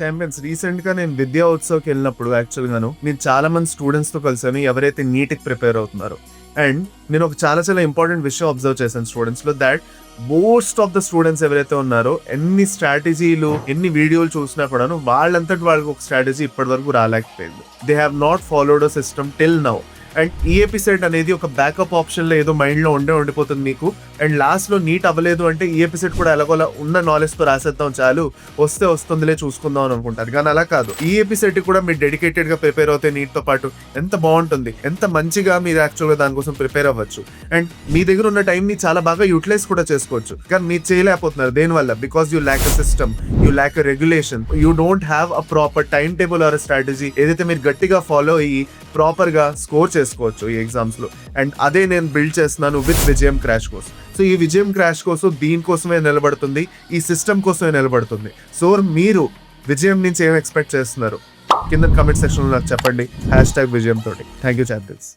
Champions recent గా నేను విద్యా ఉత్సవ్కి వెళ్ళినప్పుడు యాక్చువల్ గాను నేను చాలా మంది స్టూడెంట్స్ తో కలిసాను ఎవరైతే నీట్ కి ప్రిపేర్ అవుతున్నారో. అండ్ నేను ఒక చాలా ఇంపార్టెంట్ విషయం అబ్జర్వ్ చేశాను స్టూడెంట్స్ లో, that most of the students ఎవరైతే ఉన్నారో ఎన్ని స్ట్రాటజీలు ఎన్ని వీడియోలు చూసినా కూడాను వాళ్ళంతటి వాళ్ళకి ఒక స్ట్రాటజీ ఇప్పటి వరకు రాలేకపోయింది. They have not followed a system till now. And EAP set అనేది ఒక బ్యాకప్ ఆప్షన్ లో ఏదో మైండ్ లో ఉండిపోతుంది మీకు. అండ్ లాస్ట్ లో నీట్ అవ్వలేదు అంటే ఈఏపీ సెట్ కూడా ఎలాగోలా ఉన్న నాలెడ్జ్ తో రాసేద్దాం చాలు, వస్తే వస్తుందిలే చూసుకుందాం అని అనుకుంటారు. కానీ అలా కాదు. ఈఏపీ సెట్ కూడా మీరు డెడికేటెడ్ గా ప్రిపేర్ అవుతే నీట్ తో పాటు ఎంత బాగుంటుంది, ఎంత మంచిగా మీరు యాక్చువల్ గా దానికోసం ప్రిపేర్ అవ్వచ్చు. అండ్ మీ దగ్గర ఉన్న టైం ని చాలా బాగా యూటిలైజ్ కూడా చేసుకోవచ్చు. కానీ మీరు చేయలేకపోతున్నారు దేనివల్ల? Because you lack a system, you lack a regulation, you don't have a proper time table or strategy ఏదైతే మీరు గట్టిగా ఫాలో అయ్యి ప్రాపర్ గా స్కోర్ చేసుకోవచ్చు ఈ ఎగ్జామ్స్ లో. అండ్ అదే నేను బిల్డ్ చేస్తున్నాను విత్ విజయం క్రాష్ కోర్స్. సో ఈ విజయం క్రాష్ కోర్సు దీనికోసమే నిలబడుతుంది, ఈ సిస్టమ్ కోసమే నిలబడుతుంది. సో మీరు విజయం నుంచి ఏం ఎక్స్పెక్ట్ చేస్తున్నారు కింద కమెంట్ సెక్షన్ లో నాకు చెప్పండి. #విజయం తోటి. Thank you champions.